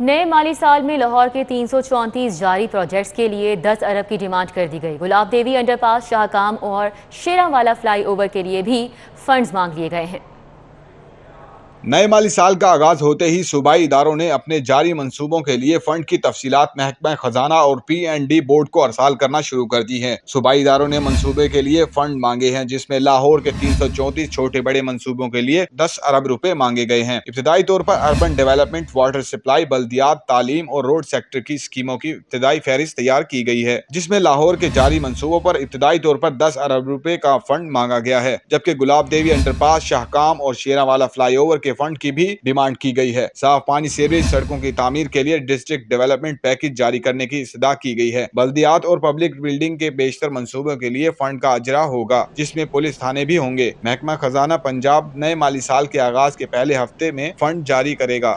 نئے مالی سال میں لاہور کے 334 جاری پروجیکٹس کے لیے 10 ارب کی ڈیمانڈ کر دی گئی۔ گلاب دیوی انڈر پاس، شاہکام اور شیراں فلائی اوور کے لیے بھی فنڈز مانگ لیے گئے ہیں۔ نئے مالی سال کا آغاز ہوتے ہی صوبائی اداروں نے اپنے جاری منصوبوں کے لیے فنڈ کی تفصیلات محکمہ خزانہ اور P&D بورڈ کو ارسال کرنا شروع کر دی ہیں۔ صوبائی اداروں نے منصوبے کے لیے فنڈ مانگے ہیں، جس میں لاہور کے 334 چھوٹے بڑے منصوبوں کے لیے 10 ارب روپے مانگے گئے ہیں۔ ابتدائی طور پر اربن ڈیولپمنٹ، واٹر سپلائی، بلدیات، تعلیم اور روڈ سیکٹر کی اسکیموں کی ابتدائی فہرست تیار کی گئی ہے، جس میں لاہور کے جاری منصوبوں پر ابتدائی طور پر 10 ارب روپے کا فنڈ مانگا گیا ہے، جبکہ گلاب دیوی انڈر پاس، شاہکام اور شیراں فلائی اوور کے فنڈ کی بھی ڈیمانڈ کی گئی ہے۔ صاف پانی سیوریج سڑکوں کی تعمیر کے لیے ڈسٹرکٹ ڈیولپمنٹ پیکج جاری کرنے کی استدعا کی گئی ہے۔ بلدیات اور پبلک بلڈنگ کے بیشتر منصوبوں کے لیے فنڈ کا اجرا ہوگا، جس میں پولیس تھانے بھی ہوں گے۔ محکمہ خزانہ پنجاب نئے مالی سال کے آغاز کے پہلے ہفتے میں فنڈ جاری کرے گا۔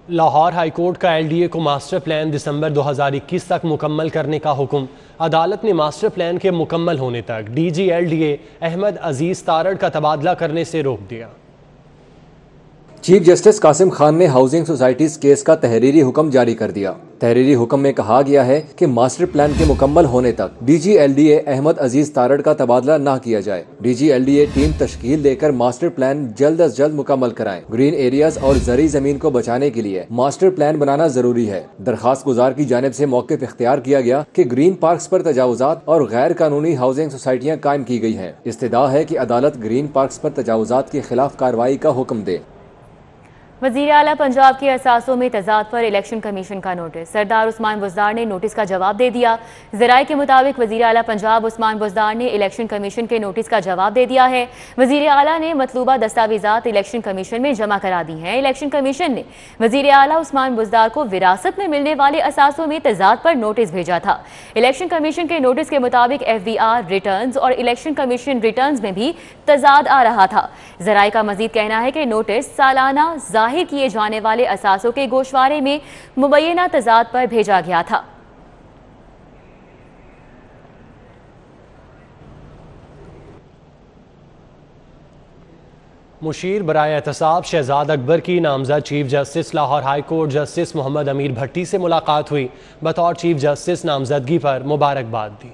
لاہور ہائی کورٹ کا LDA کو ماسٹر پلان دسمبر 2021 تک مکمل کرنے کا حکم۔ عدالت نے ماسٹر پلان کے مکمل ہونے تک DG LDA احمد عزیز تارڑ کا تبادلہ کرنے سے روک دیا۔ چیف جسٹس قاسم خان نے ہاؤسنگ سوسائٹیز کیس کا تحریری حکم جاری کر دیا۔ تحریری حکم میں کہا گیا ہے کہ ماسٹر پلان کے مکمل ہونے تک DG LDA احمد عزیز تارڑ کا تبادلہ نہ کیا جائے۔ DG LDA ٹیم تشکیل دے کر ماسٹر پلان جلد از جلد مکمل کرائیں۔ گرین ایریاز اور زرعی زمین کو بچانے کے لیے ماسٹر پلان بنانا ضروری ہے۔ درخواست گزار کی جانب سے موقف اختیار کیا گیا کہ گرین پارکس پر تجاوزات اور غیر قانونی ہاؤسنگ سوسائٹیاں قائم کی گئی ہیں۔ استدعا ہے کہ عدالت گرین پارکس پر تجاوزات کے خلاف کارروائی کا حکم دے۔ وزیر اعلیٰ پنجاب کے اثاثوں میں تضاد پر الیکشن کمیشن کا نوٹس۔ سردار عثمان بزدار نے نوٹس کا جواب دے دیا۔ ذرائع کے مطابق وزیر اعلیٰ پنجاب عثمان بزدار نے الیکشن کمیشن کے نوٹس کا جواب دے دیا ہے۔ وزیر اعلیٰ نے مطلوبہ دستاویزات الیکشن کمیشن میں جمع کرا دی ہیں۔ الیکشن کمیشن نے وزیر اعلیٰ عثمان بزدار کو وراثت میں ملنے والے اثاثوں میں تضاد پر نوٹس بھیجا تھا۔ الیکشن کمیشن کے نوٹس کے مطابق FBR ریٹرنز اور الیکشن کمیشن ریٹرنز میں بھی تضاد آ رہا تھا۔ ذرائع کا مزید کہنا ہے کہ نوٹس سالانہ ظاہر کیے جانے والے اثاثوں کے گوشوارے میں مبینہ تضاد پر بھیجا گیا تھا۔ مشیر برائے احتساب شہزاد اکبر کی نامزد chief justice Lahore high court justice Muhammad Amir Bhatti سے ملاقات ہوئی۔ بطور چیف جسٹس نامزدگی پر مبارکباد دی۔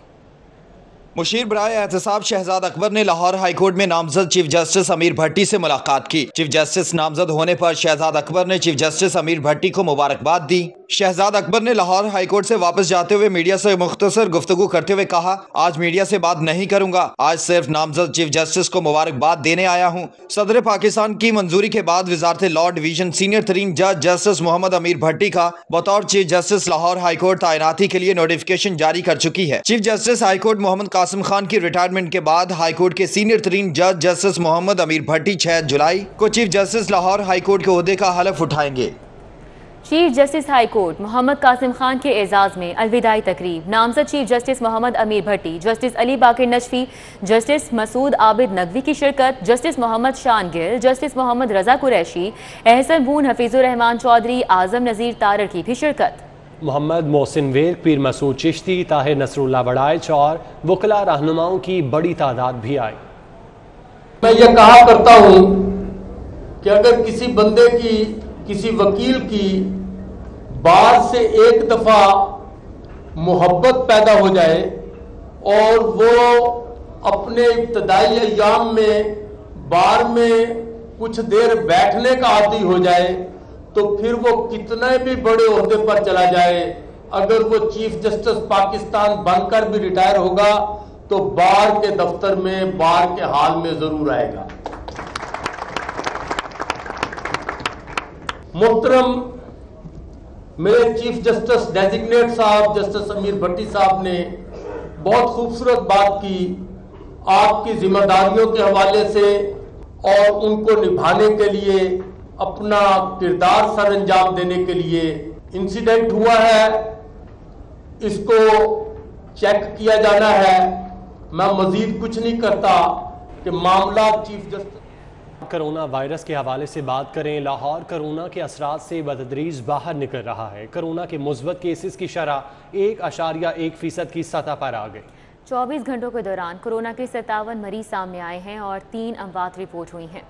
مشیر برائے احتساب شہزاد اکبر نے لاہور ہائی کورٹ میں نامزد چیف جسٹس امیر بھٹی سے ملاقات کی۔ چیف جسٹس نامزد ہونے پر شہزاد اکبر نے چیف جسٹس امیر بھٹی کو مبارکباد دی۔ شہزاد اکبر نے لاہور ہائی کورٹ سے واپس جاتے ہوئے میڈیا سے مختصر گفتگو کرتے ہوئے کہا، آج میڈیا سے بات نہیں کروں گا، آج صرف نامزد چیف جسٹس کو مبارکباد دینے آیا ہوں۔ صدر پاکستان کی منظوری کے بعد وزارت لاء ڈویژن سینئر ترین جج جسٹس محمد امیر بھٹی کا بطور chief justice Lahore high court تعیناتی کے لیے نوٹیفکیشن جاری کر چکی ہے۔ Chief justice high court Muhammad Qasim Khan کی ریٹائرمنٹ کے بعد ہائی کورٹ کے سینئر ترین جج جسٹس محمد امیر بھٹی 6 جولائی کو chief justice Lahore high court کے عہدے کا حلف اٹھائیں گے۔ Chief justice high court Muhammad Qasim Khan کے اعزاز میں الوداعی تقریب۔ نامزد چیف جسٹس محمد امیر بھٹی، جسٹس علی باقر نجفی، جسٹس مسعود عابد نقوی کی شرکت، جسٹس محمد شان گل، جسٹس محمد رضا قریشی، احسن بون، حفیظ الرحمان چودھری، اعظم نذیر تارڑ کی بھی شرکت۔ محمد محسن ویر، پیر مسعود چشتی، طاہر نصر اللہ وڑائچ اور وکلاء رہنماؤں کی بڑی تعداد بھی آئی۔ میں یہ کہا کرتا ہوں کہ اگر کسی بندے کی، کسی وکیل کی بار سے ایک دفعہ محبت پیدا ہو جائے اور وہ اپنے ابتدائی ایام میں بار میں کچھ دیر بیٹھنے کا عادی ہو جائے تو پھر وہ کتنے بھی بڑے عہدے پر چلا جائے، اگر وہ چیف جسٹس پاکستان بن کر بھی ریٹائر ہوگا تو بار کے دفتر میں، بار کے حال میں ضرور آئے گا۔ محترم میرے چیف جسٹس ڈیزگنیٹ صاحب جسٹس امیر بھٹی صاحب نے بہت خوبصورت بات کی آپ کی ذمہ داریوں کے حوالے سے اور ان کو نبھانے کے لیے، اپنا کردار سر انجام دینے کے لیے۔ انسیڈنٹ ہوا ہے، اس کو چیک کیا جانا ہے، میں مزید کچھ نہیں کرتا کہ معاملہ چیف جسٹس۔ کرونا وائرس کے حوالے سے بات کریں۔ لاہور کرونا کے اثرات سے بتدریج باہر نکل رہا ہے۔ کرونا کے مثبت کیسز کی شرح 1.1% کی سطح پر آ گئی۔ 24 گھنٹوں کے دوران کورونا کے 57 مریض سامنے آئے ہیں اور 3 اموات رپورٹ ہوئی ہیں۔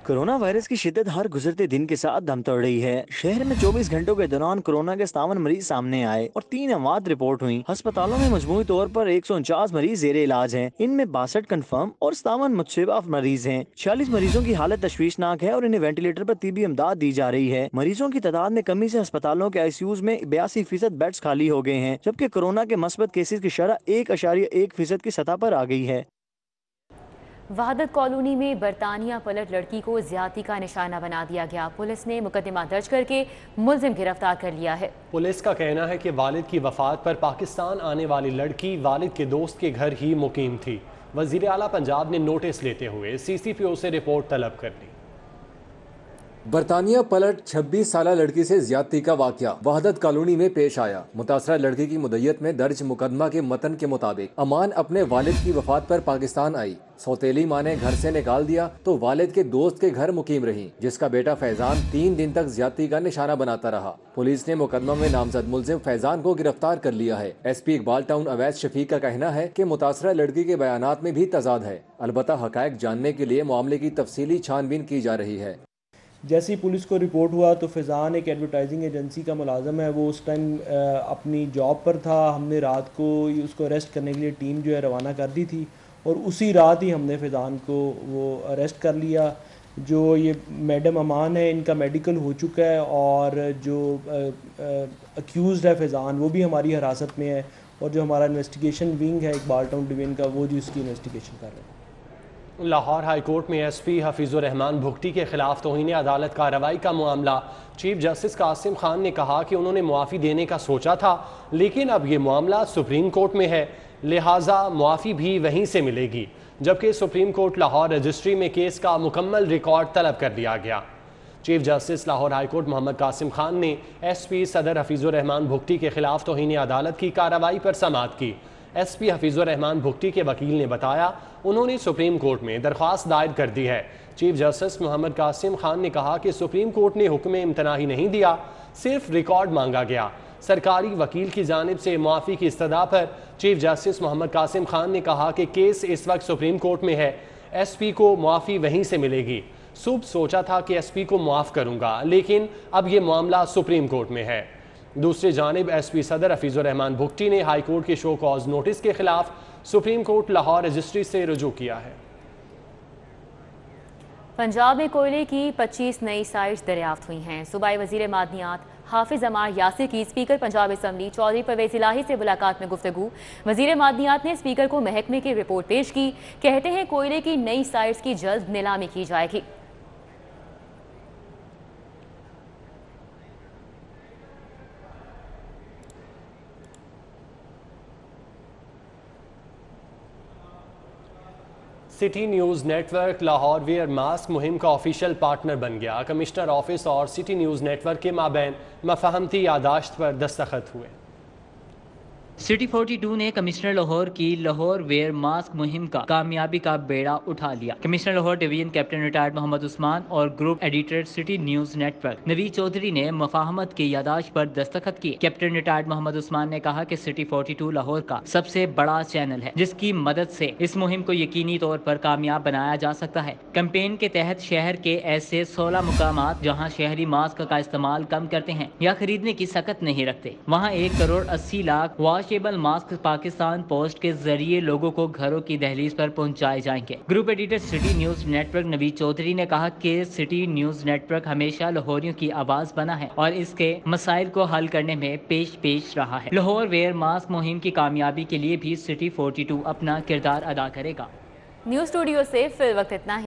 کورونا وائرس کی شدت ہر گزرتے دن کے ساتھ دم توڑ رہی ہے۔ شہر میں 24 گھنٹوں کے دوران کورونا کے 57 مریض سامنے آئے اور 3 اموات رپورٹ ہوئی۔ ہسپتالوں میں مجموعی طور پر 149 مریض زیر علاج ہیں، ان میں 62 کنفرم اور 57 متشبہ مریض ہیں۔ 46 مریضوں کی حالت تشویشناک ہے اور انہیں وینٹیلیٹر پر طبی امداد دی جا رہی ہے۔ مریضوں کی تعداد میں کمی سے ہسپتالوں کے ICUs میں 82% بیڈز خالی ہو گئے ہیں، جبکہ کورونا کے مثبت کیسز کی شرح 1.1% کی سطح پر آ گئی ہے۔ وحدت کالونی میں برطانیہ پلٹ لڑکی کو زیادتی کا نشانہ بنا دیا گیا۔ پولیس نے مقدمہ درج کر کے ملزم گرفتار کر لیا ہے۔ پولیس کا کہنا ہے کہ والد کی وفات پر پاکستان آنے والی لڑکی والد کے دوست کے گھر ہی مقیم تھی۔ وزیر اعلیٰ پنجاب نے نوٹس لیتے ہوئے CCPO سے رپورٹ طلب کر لی۔ برطانیہ پلٹ 26 سالہ لڑکی سے زیادتی کا واقعہ وحدت کالونی میں پیش آیا۔ متاثرہ لڑکی کی مدعیت میں درج مقدمہ کے متن کے مطابق امان اپنے والد کی وفات پر پاکستان آئی، سوتیلی ماں نے گھر سے نکال دیا تو والد کے دوست کے گھر مقیم رہی، جس کا بیٹا فیضان 3 دن تک زیادتی کا نشانہ بناتا رہا۔ پولیس نے مقدمہ میں نامزد ملزم فیضان کو گرفتار کر لیا ہے۔ SP اقبال ٹاؤن اویس شفیق کا کہنا ہے کہ متاثرہ لڑکی کے بیانات میں بھی تضاد ہے، البتہ حقائق جاننے کے لیے معاملے کی تفصیلی چھان بین کی جا رہی ہے۔ جیسی پولیس کو رپورٹ ہوا تو فیضان ایک ایڈورٹائزنگ ایجنسی کا ملازم ہے، وہ اس ٹائم اپنی جاب پر تھا۔ ہم نے رات کو اس کو اریسٹ کرنے کے لیے ٹیم جو ہے روانہ کر دی تھی اور اسی رات ہی ہم نے فیضان کو وہ اریسٹ کر لیا۔ جو یہ میڈم امان ہے، ان کا میڈیکل ہو چکا ہے اور جو اکیوزڈ ہے فیضان، وہ بھی ہماری حراست میں ہے، اور جو ہمارا انویسٹیگیشن ونگ ہے اقبال ٹاؤن ڈویژن کا، وہ جو اس کی انویسٹیگیشن کر رہے ہیں۔ لاہور ہائی کورٹ میں SP حفیظ الرحمان بھگٹی کے خلاف توہین عدالت کارروائی کا معاملہ۔ چیف جسٹس قاسم خان نے کہا کہ انہوں نے معافی دینے کا سوچا تھا، لیکن اب یہ معاملہ سپریم کورٹ میں ہے، لہٰذا معافی بھی وہیں سے ملے گی، جبکہ سپریم کورٹ لاہور رجسٹری میں کیس کا مکمل ریکارڈ طلب کر لیا گیا۔ Chief justice Lahore high court Muhammad Qasim Khan نے SP صدر حفیظ الرحمان بھگٹی کے خلاف توہین عدالت کی کارروائی پر سماعت کی۔ SP حفیظ الرحمان بھگٹی کے وکیل نے بتایا انہوں نے سپریم کورٹ میں درخواست دائر کر دی ہے۔ چیف جسٹس محمد قاسم خان نے کہا کہ سپریم کورٹ نے حکم امتناع ہی نہیں دیا، صرف ریکارڈ مانگا گیا۔ سرکاری وکیل کی جانب سے معافی کی استدعا پر چیف جسٹس محمد قاسم خان نے کہا کہ کیس اس وقت سپریم کورٹ میں ہے، SP کو معافی وہیں سے ملے گی۔ صبح سوچا تھا کہ SP کو معاف کروں گا، لیکن اب یہ معاملہ سپریم کورٹ میں ہے۔ دوسری جانب SP صدر حفیظ الرحمان بھگٹی نے ہائی کورٹ کے شو کاز نوٹس کے خلاف سپریم کورٹ لاہور رجسٹری سے رجوع کیا ہے۔ پنجاب میں کوئلے کی 25 نئی سائٹس دریافت ہوئی ہیں۔ صوبائی وزیر معدنیات حافظ عمار یاسر کی اسپیکر پنجاب اسمبلی چودھری پرویز الہی سے ملاقات میں گفتگو۔ وزیر معدنیات نے اسپیکر کو محکمے کی رپورٹ پیش کی، کہتے ہیں کوئلے کی نئی سائٹس کی جلد نیلامی کی جائے گی۔ City news network Lahore wear mask مہم کا آفیشیل پارٹنر بن گیا۔ کمشنر آفس اور سٹی نیوز نیٹ ورک کے مابین مفاہمتی یادداشت پر دستخط ہوئے۔ سٹی 42 نے کمشنر لاہور کی لاہور ویئر ماسک مہم کا کامیابی کا بیڑا اٹھا لیا۔ Commissioner Lahore division captain retired Muhammad Usman اور group editor City news network Naveed Chaudhry نے مفاہمت کی یادداشت پر دستخط کیے۔ کیپٹن ریٹائرڈ محمد عثمان نے کہا کہ سٹی 42 لاہور کا سب سے بڑا چینل ہے، جس کی مدد سے اس مہم کو یقینی طور پر کامیاب بنایا جا سکتا ہے۔ کیمپین کے تحت شہر کے ایسے 16 مقامات جہاں شہری ماسک کا استعمال کم کرتے ہیں یا خریدنے کی سخت نہیں رکھتے، وہاں 1.80 crore washable mask Pakistan post کے ذریعے لوگوں کو گھروں کی دہلیز پر پہنچائے جائیں گے۔ Group editor City news network Naveed Chaudhry نے کہا کہ سٹی نیوز نیٹ ورک ہمیشہ لاہوریوں کی آواز بنا ہے اور اس کے مسائل کو حل کرنے میں پیش رہا ہے۔ لاہور ویئر ماسک مہم کی کامیابی کے لیے بھی سٹی 42 اپنا کردار ادا کرے گا۔ نیوز اسٹوڈیو سے فی الوقت اتنا ہی۔